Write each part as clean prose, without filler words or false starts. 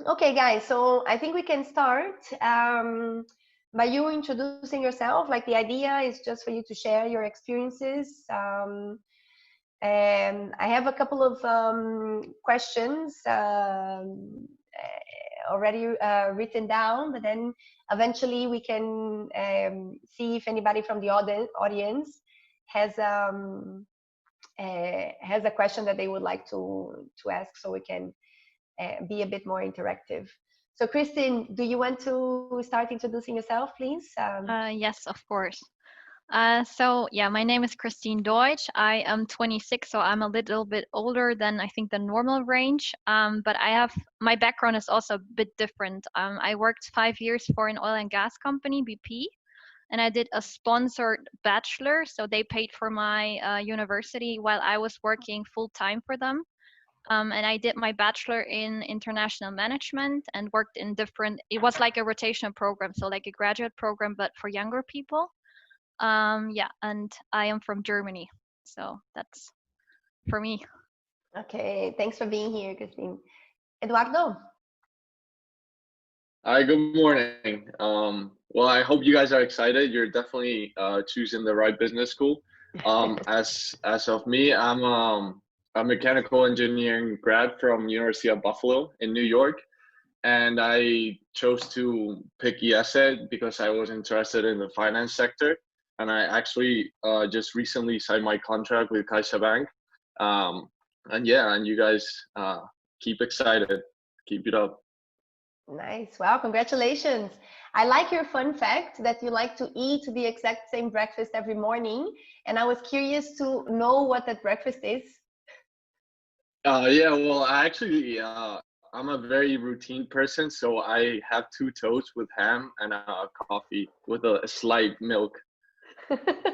Okay, guys, so I think we can start by you introducing yourself. Like the idea is just for you to share your experiences. And I have a couple of questions already written down, but then eventually we can see if anybody from the audience has a question that they would like to ask, so we can be a bit more interactive. So, Kristin, do you want to start introducing yourself, please? Yes, of course. So yeah, my name is Kristin Deutsch. I am 26, so I'm a little bit older than I think the normal range. But my background is also a bit different. I worked 5 years for an oil and gas company, BP, and I did a sponsored bachelor. So they paid for my university while I was working full time for them. And I did my bachelor in international management and worked in different. It was like a rotational program, so like a graduate program, but for younger people. Yeah, and I am from Germany, so that's for me. Okay, thanks for being here, Kristin. Eduardo? Hi, good morning. Well, I hope you guys are excited. You're definitely choosing the right business school. As of me, I'm a mechanical engineering grad from University of Buffalo in New York, and I chose to pick IESE because I was interested in the finance sector, and I actually just recently signed my contract with CaixaBank. And yeah, and you guys keep excited, keep it up. Nice. Wow, congratulations. I like your fun fact that you like to eat the exact same breakfast every morning. And I was curious to know what that breakfast is. Yeah, well, I actually, I'm a very routine person, so I have two toasts with ham and coffee with a slight milk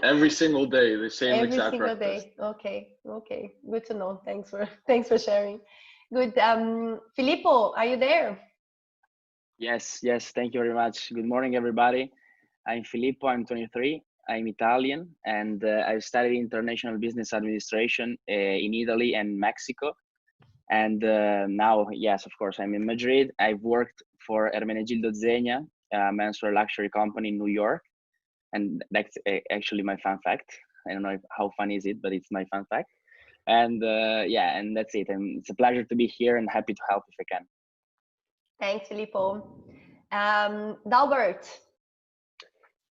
every single day, the same Every exact single breakfast. day. Okay, okay. Good to know. Thanks for sharing. Good. Filippo, are you there? Yes, thank you very much. Good morning, everybody. I'm Filippo, I'm 23, I'm Italian, and I studied international business administration in Italy and Mexico. And now, yes, of course, I'm in Madrid. I've worked for Ermenegildo Zegna, a menswear luxury company in New York. And that's actually my fun fact. I don't know how fun is it, but it's my fun fact. And yeah, and that's it. And it's a pleasure to be here and happy to help if I can. Thanks, Filippo. Dalbert.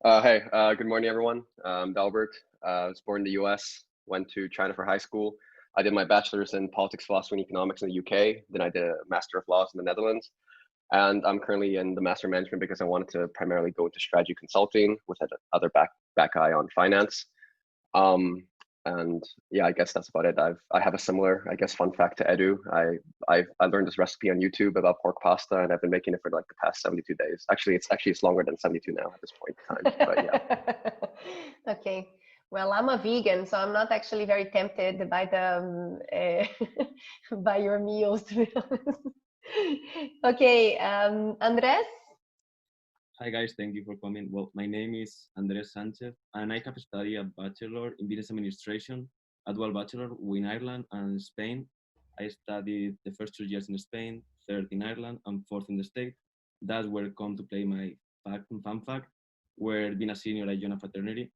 Hey, good morning, everyone. I'm Dalbert. I was born in the US, went to China for high school. I did my bachelor's in politics, philosophy, and economics in the UK. Then I did a master of laws in the Netherlands. And I'm currently in the master of management because I wanted to primarily go into strategy consulting with another back eye on finance. And yeah, I guess that's about it. I have a similar, I guess, fun fact to Edu. I learned this recipe on YouTube about pork pasta, and I've been making it for like the past 72 days. Actually, it's longer than 72 now at this point in time. But yeah. Okay. Well, I'm a vegan, so I'm not actually very tempted by the by your meals, to be honest. Okay, Andres. Hi guys, thank you for coming. Well, my name is Andres Sanchez, and I have studied a bachelor in business administration, a dual bachelor in Ireland and Spain. I studied the first 2 years in Spain, third in Ireland, and fourth in the States. That's where come to play my fun fact, where being a senior I joined a fraternity.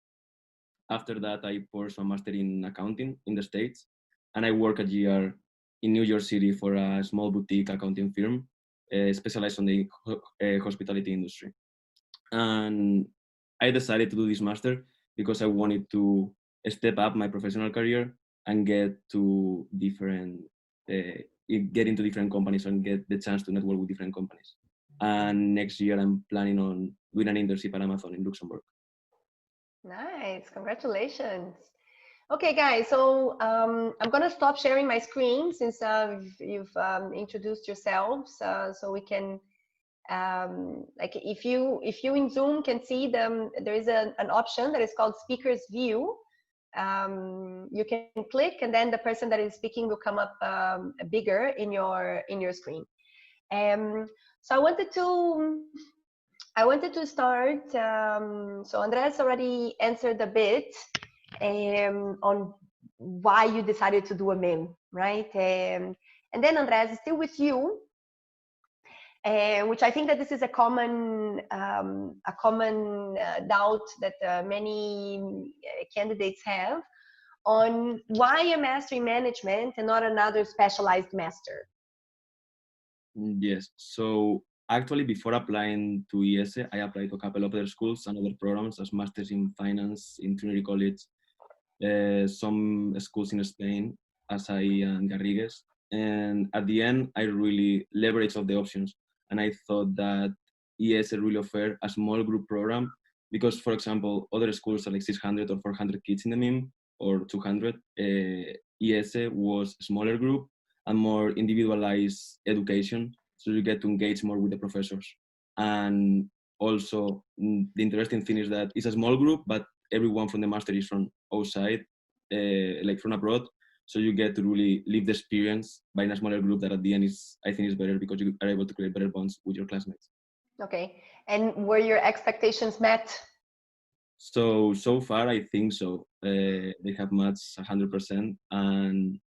After that, I pursued a master in accounting in the States, and I work a year in New York City for a small boutique accounting firm specialized on the hospitality industry. And I decided to do this master because I wanted to step up my professional career and get into different companies and get the chance to network with different companies. And next year I'm planning on doing an internship at Amazon in Luxembourg. Nice, congratulations. Okay, guys, so I'm gonna stop sharing my screen since you've introduced yourselves, so we can like if you in Zoom can see them, there is an option that is called speakers view. You can click, and then the person that is speaking will come up bigger in your screen. So I wanted to start. So Andres already answered a bit on why you decided to do a MiM, right? And then Andres, still with you. which I think that this is a common doubt that many candidates have on why a master in management and not another specialized master. Yes. So actually, before applying to IESE, I applied to a couple of other schools and other programs as masters in finance in Trinity College, some schools in Spain, Asai and Garrigues. And at the end, I really leveraged all the options. And I thought that IESE really offered a small group program because, for example, other schools are like 600 or 400 kids in the MiM or 200. IESE was a smaller group and more individualized education, so you get to engage more with the professors. And also, the interesting thing is that it's a small group, but everyone from the master is from outside, like from abroad. So you get to really live the experience by in a smaller group that at the end is, I think, is better because you are able to create better bonds with your classmates. Okay, and were your expectations met? So far, I think so. They have matched 100%, and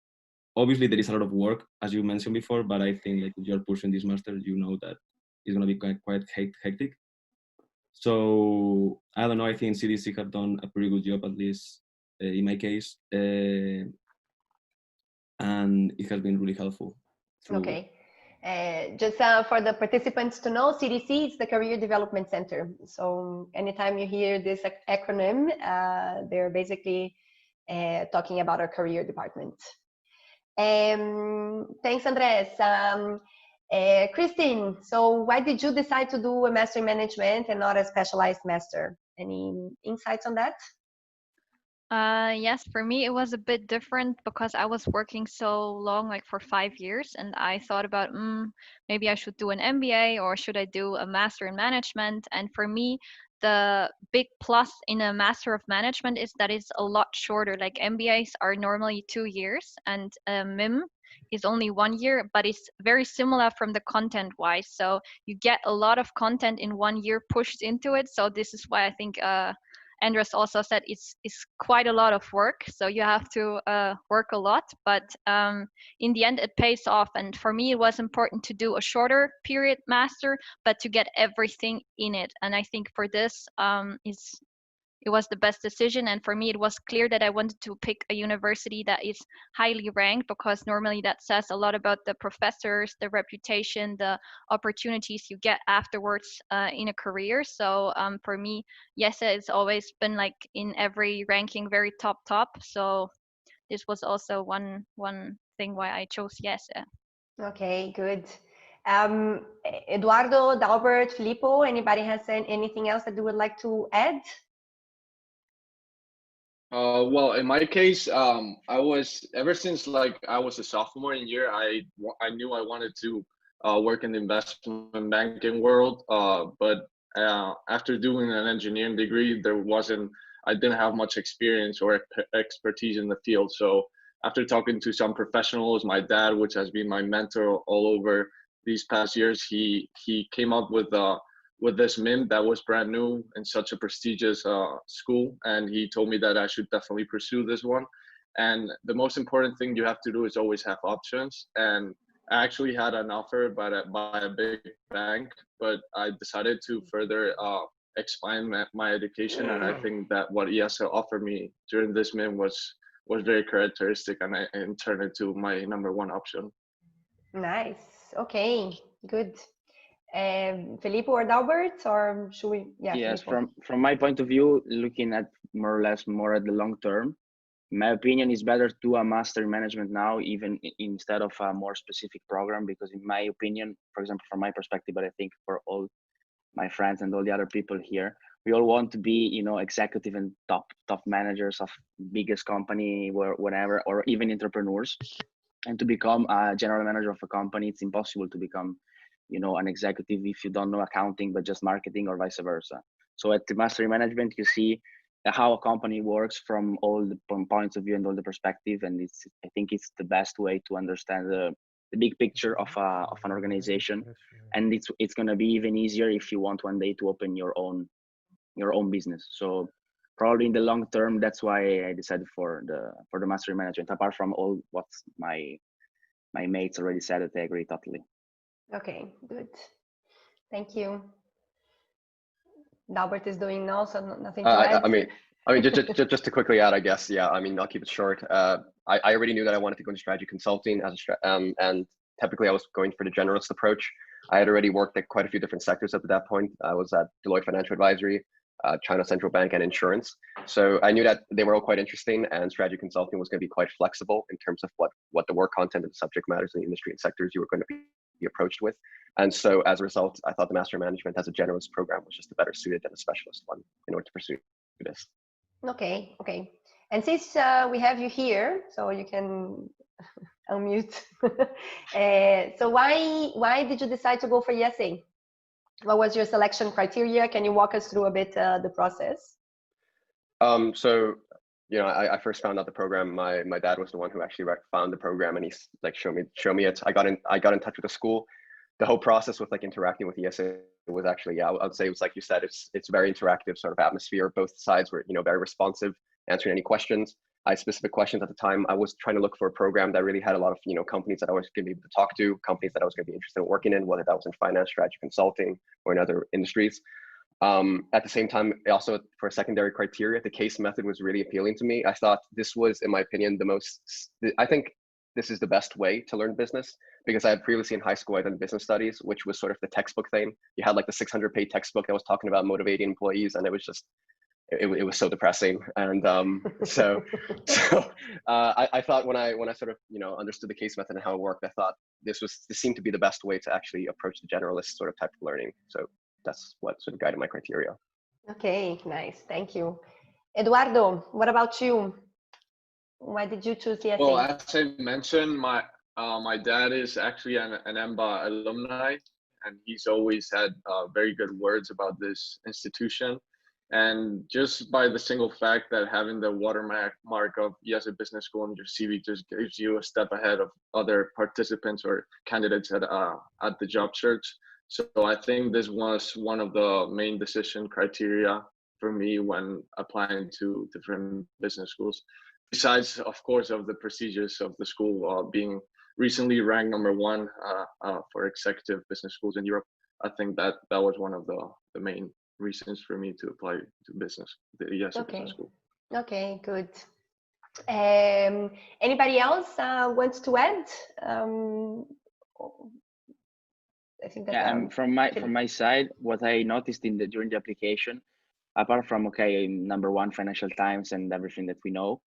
obviously there is a lot of work, as you mentioned before. But I think like if you're pushing this master, you know that it's gonna be quite hectic. So I don't know. I think CDC have done a pretty good job, at least in my case, and it has been really helpful. Okay. Just for the participants to know, CDC is the Career Development Center. So anytime you hear this acronym, they're basically talking about our career department. Thanks, Andres. Kristin, so why did you decide to do a master in management and not a specialized master? Any insights on that? Yes, for me it was a bit different because I was working so long, like for 5 years, and I thought about maybe I should do an MBA or should I do a master in management. And for me, the big plus in a master of management is that it's a lot shorter. Like MBAs are normally 2 years, and MIM is only 1 year, but it's very similar from the content wise. So you get a lot of content in 1 year pushed into it. So this is why I think Andres also said it's quite a lot of work, so you have to work a lot, but in the end it pays off. And for me it was important to do a shorter period master, but to get everything in it. And I think for this it was the best decision. And for me it was clear that I wanted to pick a university that is highly ranked, because normally that says a lot about the professors, the reputation, the opportunities you get afterwards in a career. So for me, IESE has always been like in every ranking very top. So this was also one thing why I chose IESE. Okay, good. Eduardo, Dalbert, Filippo, anybody has anything else that you would like to add? Well, in my case, I was ever since like I was a sophomore in year, I knew I wanted to work in the investment banking world. But after doing an engineering degree, I didn't have much experience or expertise in the field. So after talking to some professionals, my dad, which has been my mentor all over these past years, he came up with this MIM that was brand new in such a prestigious school. And he told me that I should definitely pursue this one. And the most important thing you have to do is always have options. And I actually had an offer by a big bank, but I decided to further expand my education. And I think that what IESE offered me during this MIM was very characteristic, and I turned it to my number one option. Nice. Okay, good. Filippo or Dalbert, or should we? Yeah. Yes, Filippo. from my point of view, looking at more or less more at the long term, in my opinion, it's better to do a master in management now, even instead of a more specific program, because in my opinion, for example, from my perspective, but I think for all my friends and all the other people here, we all want to be, you know, executive and top managers of biggest company, whatever, or even entrepreneurs. And to become a general manager of a company, it's impossible to become, you know, an executive if you don't know accounting but just marketing, or vice versa. So at the master in management, you see how a company works from all the points of view and all the perspective, and I think it's the best way to understand the big picture of an organization. And it's going to be even easier if you want one day to open your own business. So probably in the long term, that's why I decided for the master in management, apart from all what my mates already said, that I agree totally. Okay, good. Thank you. Dalbert is doing no, so nothing to add. I mean, just to quickly add, I guess, yeah. I mean, I'll keep it short. I already knew that I wanted to go into strategy consulting as and typically I was going for the generalist approach. I had already worked at quite a few different sectors up to that point. I was at Deloitte Financial Advisory, China Central Bank, and insurance. So I knew that they were all quite interesting, and strategy consulting was going to be quite flexible in terms of what the work content and subject matters in the industry and sectors you were going to be approached with. And so as a result, I thought the Master of Management as a generalist program was just a better suited than a specialist one in order to pursue this. Okay. And since we have you here, so you can unmute. So why did you decide to go for IESE? What was your selection criteria? Can you walk us through a bit the process? So, you know, I first found out the program. My dad was the one who actually found the program, and he's like, show me it. I got in touch with the school. The whole process with like interacting with IESE was actually, yeah, I would say it was like you said, it's very interactive sort of atmosphere. Both sides were, you know, very responsive, answering any questions. I had specific questions at the time. I was trying to look for a program that really had a lot of, you know, companies that I was going to be able to talk to, companies that I was going to be interested in working in, whether that was in finance, strategy, consulting, or in other industries. At the same time, also for secondary criteria, the case method was really appealing to me. I thought this was, in my opinion, I think this is the best way to learn business, because I had previously in high school, I'd done business studies, which was sort of the textbook thing. You had like the 600-page textbook that was talking about motivating employees, and it was just, it was so depressing. And I thought when I sort of, you know, understood the case method and how it worked, I thought this seemed to be the best way to actually approach the generalist sort of type of learning. So that's what sort of guided my criteria. Okay, nice. Thank you. Eduardo, what about you? Why did you choose IESE? Well, as I mentioned, my dad is actually an MBA alumni, and he's always had very good words about this institution. And just by the single fact that having the watermark of IESE Business School on your CV just gives you a step ahead of other participants or candidates at the job search. So I think this was one of the main decision criteria for me when applying to different business schools. Besides, of course, of the procedures of the school being recently ranked #1 for executive business schools in Europe, I think that was one of the main reasons for me to apply to the IESE Business School. Okay, good. Anybody else wants to add? I think that from my side, what I noticed during the application, apart from #1 Financial Times and everything that we know,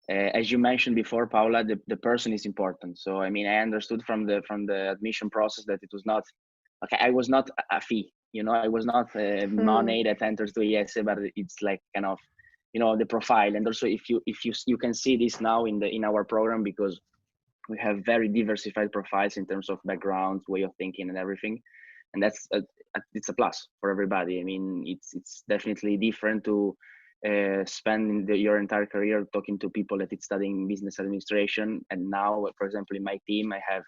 as you mentioned before, Paula, the person is important. So I mean, I understood from the admission process that it was not I was not a fee. You know, I was not money that enters to IESE, but it's like kind of, you know, the profile. And also, if you can see this now in our program, because we have very diversified profiles in terms of backgrounds, way of thinking, and everything, and that's it's a plus for everybody. I mean, it's definitely different to spend your entire career talking to people that is studying business administration, and now, for example, in my team, I have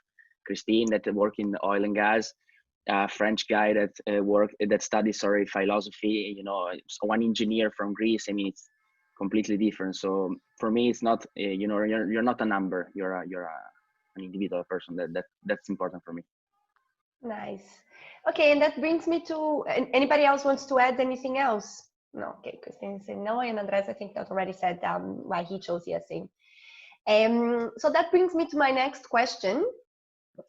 Kristin that works in oil and gas. A French guy that studies philosophy, you know, one engineer from Greece. I mean, it's completely different. So for me, it's not you know, you're not a number. You're an individual person. That's important for me. Nice. Okay, and that brings me to anybody else wants to add anything else? No. Okay, Kristin said no, and Andres I think that already said why he chose IESE. So that brings me to my next question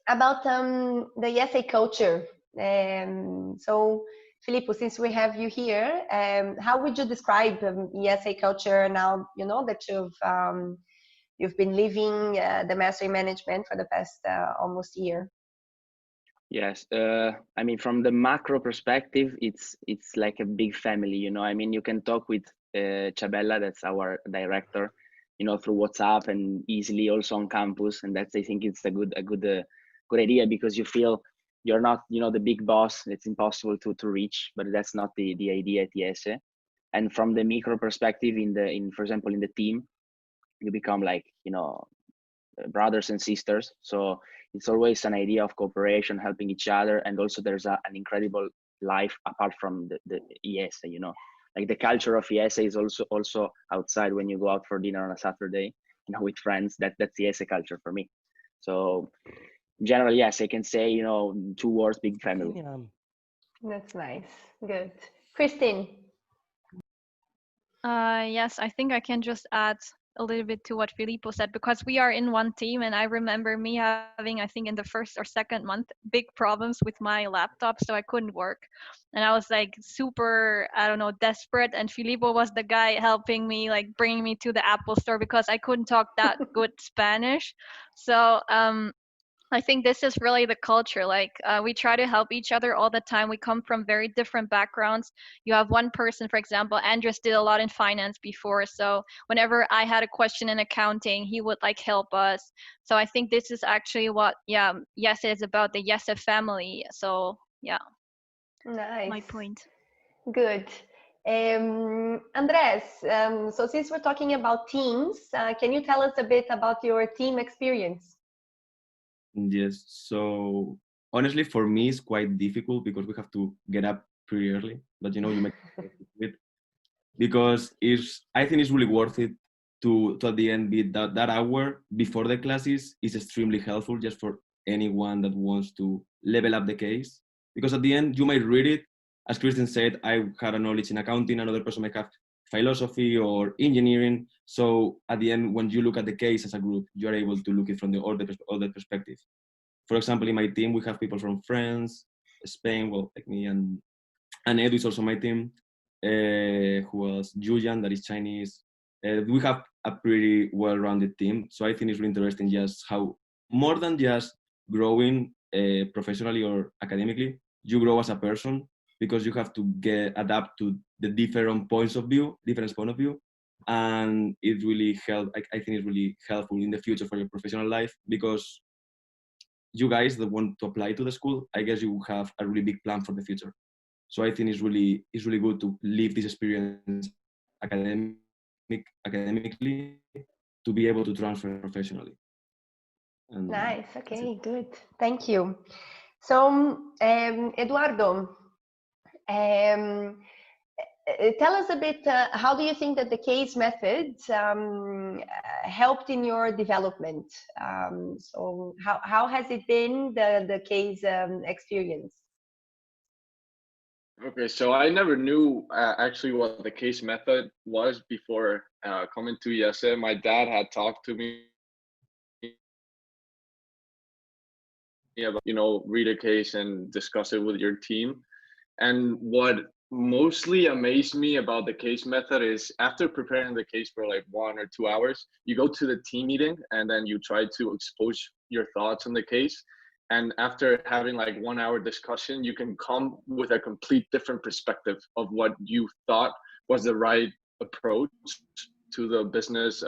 about the IESE culture. So Filippo, since we have you here, how would you describe IESE culture now, you know, that you've been living the Master in Management for the past almost year? Yes, I mean, from the macro perspective, it's like a big family, you know. I mean, you can talk with Chabella, that's our director, you know, through WhatsApp and easily also on campus, and that's, I think it's a good idea, because you feel you're not, you know, the big boss. It's impossible to reach, but that's not the idea at IESE. And from the micro perspective, for example, in the team, you become like, you know, brothers and sisters. So it's always an idea of cooperation, helping each other, and also there's an incredible life apart from the IESE, you know. Like the culture of IESE is also outside when you go out for dinner on a Saturday, you know, with friends. That's IESE culture for me. So generally, yes, I can say, you know, 2 words: big family. That's nice. Good. Kristin. Yes, I think I can just add a little bit to what Filippo said, because we are in one team, and I remember me having, I think in the first or second month, big problems with my laptop, so I couldn't work. And I was like super, I don't know, desperate. And Filippo was the guy helping me, like bringing me to the Apple store because I couldn't talk that good Spanish. So I think this is really the culture. Like we try to help each other all the time. We come from very different backgrounds. You have one person, for example, Andres did a lot in finance before. So whenever I had a question in accounting, he would like help us. So I think this is actually what, yeah, yes, it is about the YESE family. So yeah, Nice. my point. Good. Andres, so since we're talking about teams, can you tell us a bit about your team experience? Yes. So honestly, for me, it's quite difficult because we have to get up pretty early. But you know, you make it because I think it's really worth it to at the end be that hour before the classes is extremely helpful just for anyone that wants to level up the case. Because at the end, you might read it. As Kristin said, I had a knowledge in accounting. Another person might have philosophy or engineering. So at the end, when you look at the case as a group, you are able to look it from the other perspective. For example, in my team, we have people from France, Spain, well, like me, and Edu is also my team, who else? Julian, that is Chinese. We have a pretty well-rounded team. So I think it's really interesting just how, more than just growing professionally or academically, you grow as a person because you have to adapt to the different points of view, and it really I think it's really helpful in the future for your professional life, because you guys that want to apply to the school, I guess you have a really big plan for the future. So I think it's really good to live this experience academically to be able to transfer professionally. And nice. Okay, good. Thank you. So, Eduardo, tell us a bit, how do you think that the case method helped in your development? So how has it been, the case experience? Okay, so I never knew actually what the case method was before coming to IESE. My dad had talked to me about, read a case and discuss it with your team. And what mostly amazed me about the case method is after preparing the case for like 1 or 2 hours, you go to the team meeting and then you try to expose your thoughts on the case. And after having like 1 hour discussion, you can come with a complete different perspective of what you thought was the right approach to the business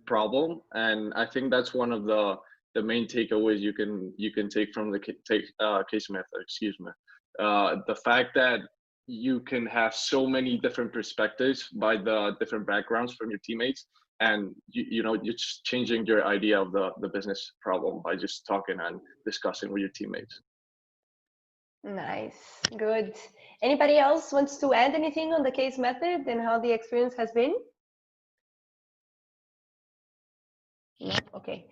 problem. And I think that's one of the main takeaways you can take from the case method. Excuse me. The fact that you can have so many different perspectives by the different backgrounds from your teammates, and you're just changing your idea of the business problem by just talking and discussing with your teammates. Nice, good. Anybody else wants to add anything on the case method and how the experience has been? No? Okay.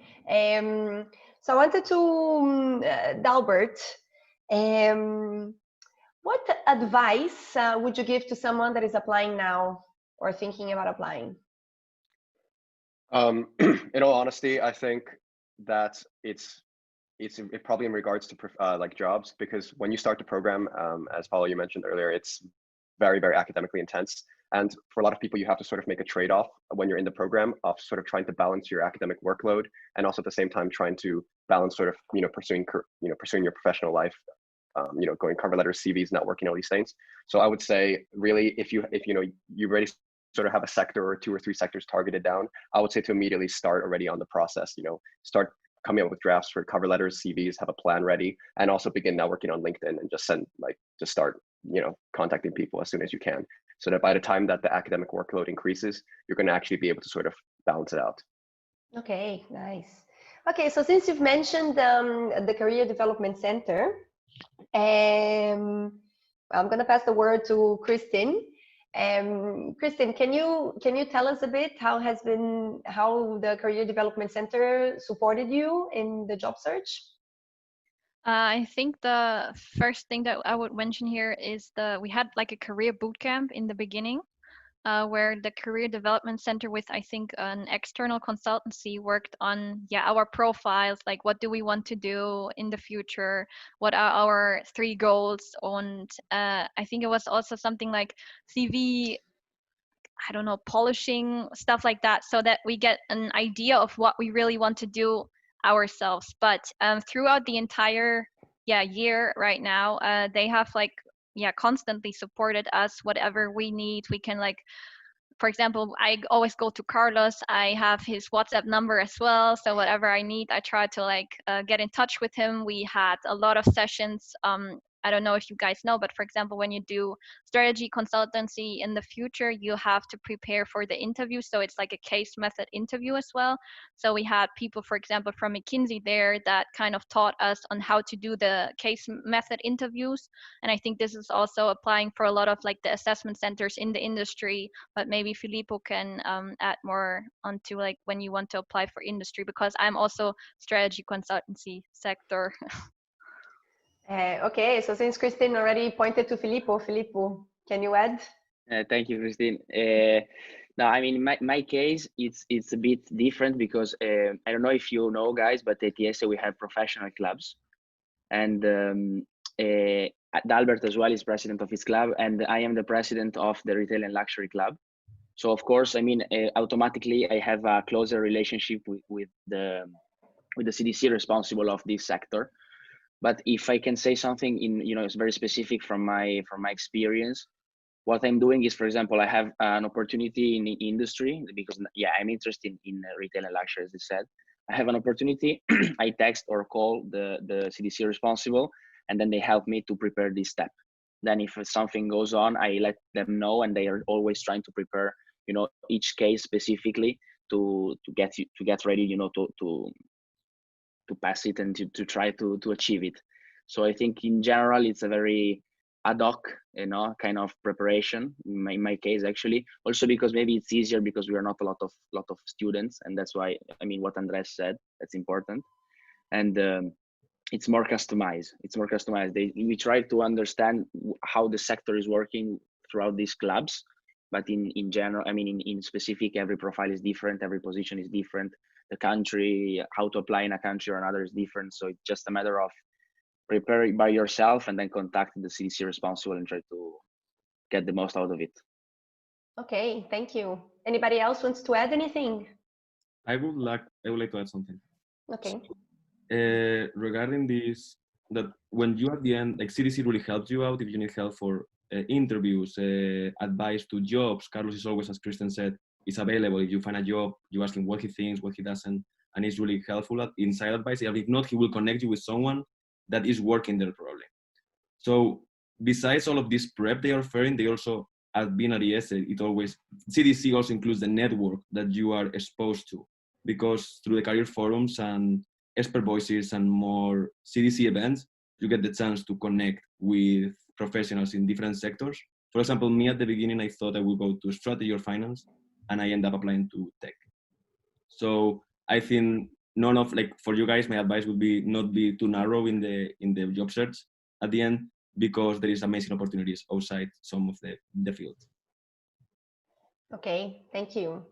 So I wanted to, Dalbert, what advice would you give to someone that is applying now or thinking about applying? In all honesty, I think that it's probably in regards to like jobs, because when you start the program, as Paulo, you mentioned earlier, it's very, very academically intense. And for a lot of people, you have to sort of make a trade-off when you're in the program of sort of trying to balance your academic workload and also at the same time trying to balance sort of, pursuing your professional life, going cover letters, CVs, networking, all these things. So I would say really, if you already sort of have a sector or 2 or 3 sectors targeted down, I would say to immediately start already on the process, start coming up with drafts for cover letters, CVs, have a plan ready, and also begin networking on LinkedIn and just start, contacting people as soon as you can. So that by the time that the academic workload increases, you're going to actually be able to sort of balance it out. Okay, nice. Okay, so since you've mentioned the Career Development Center, I'm going to pass the word to Kristin. Kristin, can you tell us a bit how the Career Development Center supported you in the job search? I think the first thing that I would mention here is we had like a career boot camp in the beginning, where the Career Development Center with I think an external consultancy worked on our profiles, like what do we want to do in the future, what are our 3 goals, and I think it was also something like CV, I don't know, polishing, stuff like that, so that we get an idea of what we really want to do ourselves. But throughout the entire year right now, they have like constantly supported us. Whatever we need, we can like, for example, I always go to Carlos. I have his WhatsApp number as well. So whatever I need, I try to like get in touch with him. We had a lot of sessions. I don't know if you guys know, but for example, when you do strategy consultancy in the future, you have to prepare for the interview. So it's like a case method interview as well. So we had people, for example, from McKinsey there that kind of taught us on how to do the case method interviews. And I think this is also applying for a lot of like the assessment centers in the industry, but maybe Filippo can add more onto like when you want to apply for industry, because I'm also strategy consultancy sector. Okay, so since Kristin already pointed to Filippo, can you add? Thank you, Kristin. Now, I mean, my case, it's a bit different because I don't know if you know, guys, but at IESE we have professional clubs, and Dalbert as well is president of his club, and I am the president of the Retail and Luxury Club. So of course, I mean, automatically I have a closer relationship with the CDC responsible of this sector. But if I can say something in, it's very specific from my experience, what I'm doing is, for example, I have an opportunity in the industry because I'm interested in retail and luxury, as I said. I have an opportunity, I text or call the CDC responsible, and then they help me to prepare this step. Then if something goes on, I let them know, and they are always trying to prepare, each case specifically to get ready, to pass it and to try to achieve it. So I think in general, it's a very ad hoc, kind of preparation in my case, actually. Also because maybe it's easier because we are not a lot of students, and that's why, I mean, what Andres said, that's important. And it's more customized. We try to understand how the sector is working throughout these clubs, but in general, I mean, in specific, every profile is different, every position is different, the country, how to apply in a country or another is different. So it's just a matter of preparing by yourself and then contact the CDC responsible and try to get the most out of it. Okay, thank you. Anybody else wants to add anything? I would like to add something. Okay. Regarding this, that when you at the end, like CDC really helps you out if you need help for interviews, advice to jobs. Carlos is always, as Kristin said, is available. If you find a job, you ask him what he thinks, what he doesn't, and he's really helpful at inside advice. If not, he will connect you with someone that is working there probably. So besides all of this prep they are offering, they also, as being at IESE, CDC also includes the network that you are exposed to, because through the career forums and expert voices and more CDC events, you get the chance to connect with professionals in different sectors. For example, me at the beginning, I thought I would go to strategy or finance, and I end up applying to tech. So I think for you guys, my advice would be not be too narrow in the job search at the end, because there is amazing opportunities outside some of the field. Okay, thank you.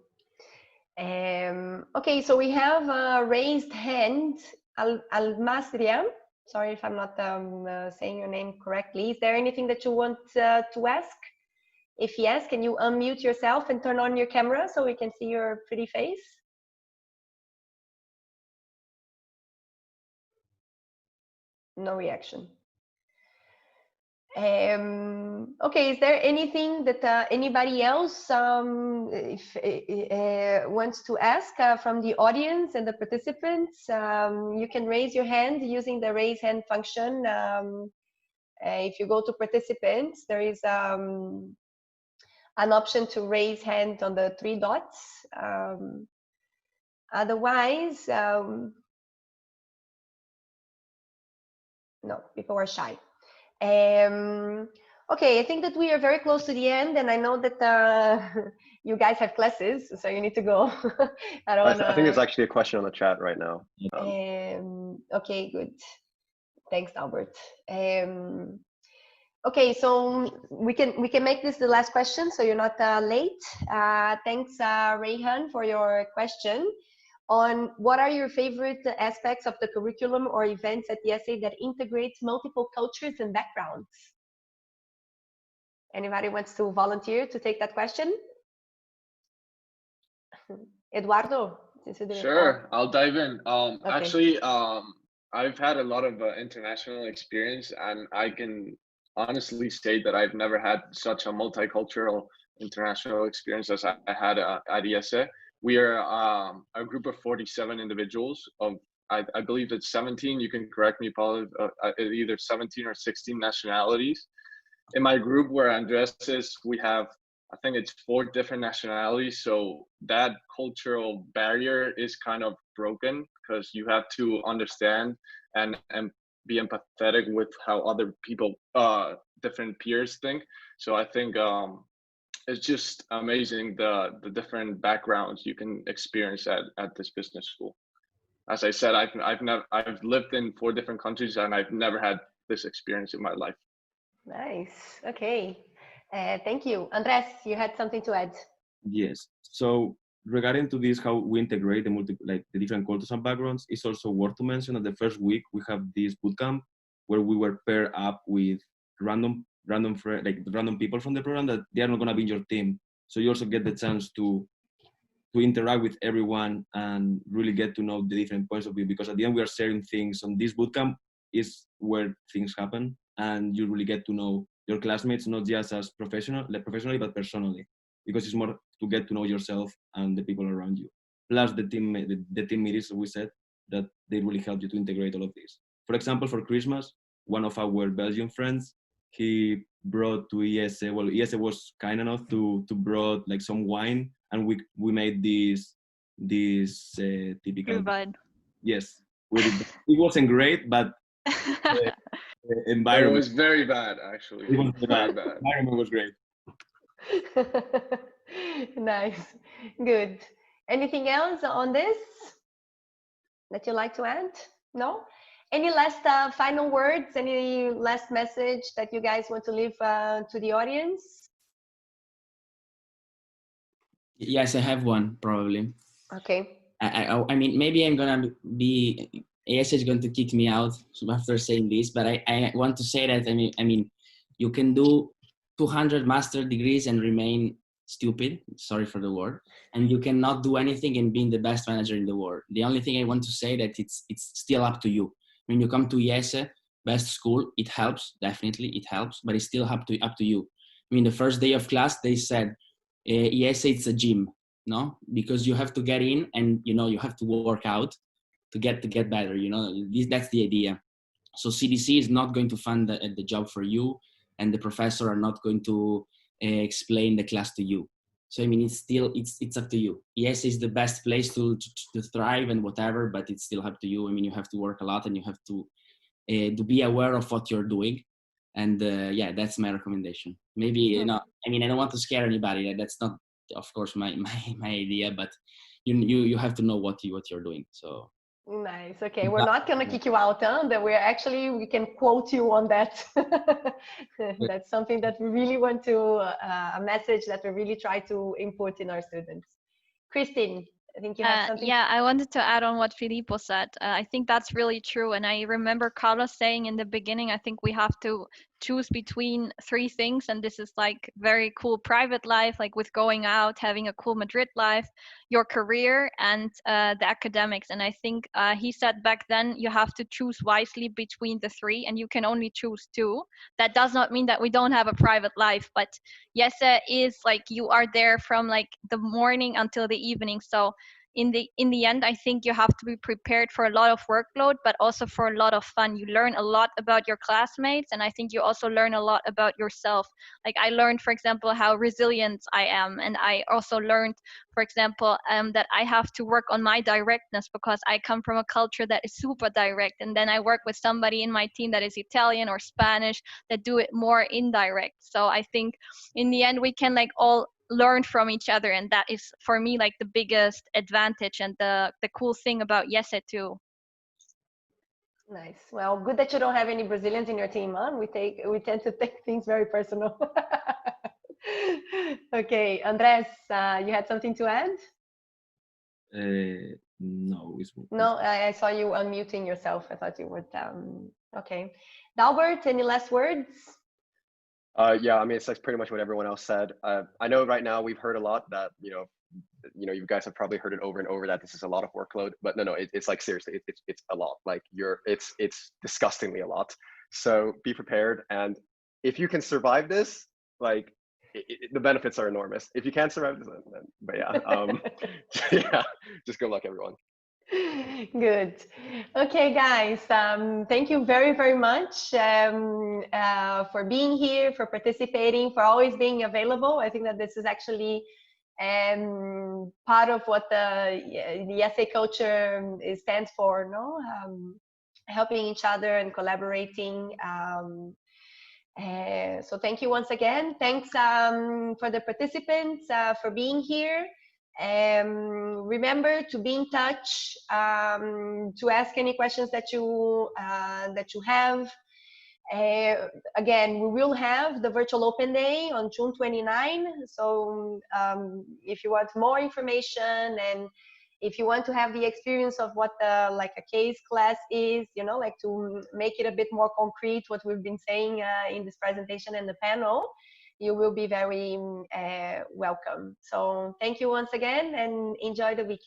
Okay, so we have a raised hand, Almasria. Sorry if I'm not saying your name correctly. Is there anything that you want to ask? If yes, can you unmute yourself and turn on your camera so we can see your pretty face? No reaction. Okay, is there anything that anybody else wants to ask from the audience and the participants? You can raise your hand using the raise hand function. If you go to participants, there is an option to raise hand on the 3 dots. Otherwise, no, people are shy. Okay, I think that we are very close to the end, and I know that you guys have classes, so you need to go. I think there's actually a question on the chat right now. Okay, good. Thanks, Albert. Okay, so we can make this the last question, so you're not late. Thanks, Rayhan, for your question on what are your favorite aspects of the curriculum or events at IESE that integrates multiple cultures and backgrounds. Anybody wants to volunteer to take that question? Eduardo? Sure, I'll dive in. Okay. Actually, I've had a lot of international experience, and I can honestly say that I've never had such a multicultural international experience as I had at IESE. We are a group of 47 individuals of, I believe it's 17, you can correct me, Paul, either 17 or 16 nationalities. In my group where Andres is, we have, I think it's 4 different nationalities. So that cultural barrier is kind of broken because you have to understand and be empathetic with how other people, different peers think. So I think it's just amazing the different backgrounds you can experience at this business school. As I said, I've lived in 4 different countries and I've never had this experience in my life. Nice. Okay. Thank you. Andres, you had something to add? Yes. So regarding to this, how we integrate the different cultures and backgrounds, it's also worth to mention that the first week we have this bootcamp where we were paired up with random people from the program that they are not going to be in your team. So you also get the chance to interact with everyone and really get to know the different points of view, because at the end we are sharing things. On this bootcamp is where things happen, and you really get to know your classmates, not just as professionally, but personally, because it's more to get to know yourself and the people around you. Plus the team meetings, we said, that they really help you to integrate all of this. For example, for Christmas, one of our Belgian friends, he brought to IESE, well, IESE was kind enough to brought like some wine, and we made this typical. Yes, we did. It wasn't great, but the environment. It was very bad, actually. It was very bad. The environment was great. Nice, good. Anything else on this that you'd like to add? No? Any last final words? Any last message that you guys want to leave to the audience? Yes, I have one probably. Okay. I mean, maybe I'm gonna be, IESE is going to kick me out after saying this, but I want to say that I mean, you can do 200 master degrees and remain stupid. Sorry for the word. And you cannot do anything and being the best manager in the world. The only thing I want to say that it's still up to you. When you come to IESE, best school, it helps, definitely it helps, but it's still up to you. I mean, the first day of class, they said, IESE, it's a gym, no? Because you have to get in and, you have to work out to get better, that's the idea. So CDC is not going to fund the job for you, and the professor are not going to explain the class to you. So, I mean, it's up to you. IESE is the best place to thrive and whatever, but it's still up to you. I mean, you have to work a lot and you have to be aware of what you're doing. And yeah, that's my recommendation. Maybe, I mean, I don't want to scare anybody. That's not, of course, my idea, but you have to know what you're doing. So. Nice. Okay, we're not gonna kick you out, huh? That we can quote you on that. That's something that we really want to, a message that we really try to input in our students. Kristin, I think you have something. Yeah, I wanted to add on what Filippo said. I think that's really true. And I remember Carlos saying in the beginning, I think we have to choose between 3 things. And this is like very cool private life, like with going out, having a cool Madrid life, your career, and the academics. And I think he said back then, you have to choose wisely between the 3, and you can only choose 2. That does not mean that we don't have a private life, but IESE is like you are there from like the morning until the evening. So in the end, I think you have to be prepared for a lot of workload, but also for a lot of fun. You learn a lot about your classmates, and I think you also learn a lot about yourself. Like I learned, for example, how resilient I am, and I also learned, for example, that I have to work on my directness because I come from a culture that is super direct, and then I work with somebody in my team that is Italian or Spanish that do it more indirect. So I think in the end we can like all learn from each other, and that is for me like the biggest advantage and the cool thing about IESE too. Nice. Well, good that you don't have any Brazilians in your team, huh? We tend to take things very personal. Okay, Andres, you had something to add? No, No, I saw you unmuting yourself. I thought you were okay. Dalbert, any last words? Yeah, I mean, it's like pretty much what everyone else said. I know right now we've heard a lot that, you guys have probably heard it over and over that this is a lot of workload, but no, it's like seriously, it's a lot. Like it's disgustingly a lot. So be prepared, and if you can survive this, like the benefits are enormous. If you can't survive this, then but yeah, yeah, just good luck, everyone. Good. Okay, guys. Thank you very, very much for being here, for participating, for always being available. I think that this is actually part of what the essay culture stands for, no? Helping each other and collaborating. So thank you once again. Thanks for the participants for being here. Remember to be in touch, to ask any questions that you have. Again, we will have the virtual open day on June 29. So if you want more information and if you want to have the experience of what like a case class is, like to make it a bit more concrete, what we've been saying in this presentation and the panel, you will be very welcome. So thank you once again and enjoy the weekend.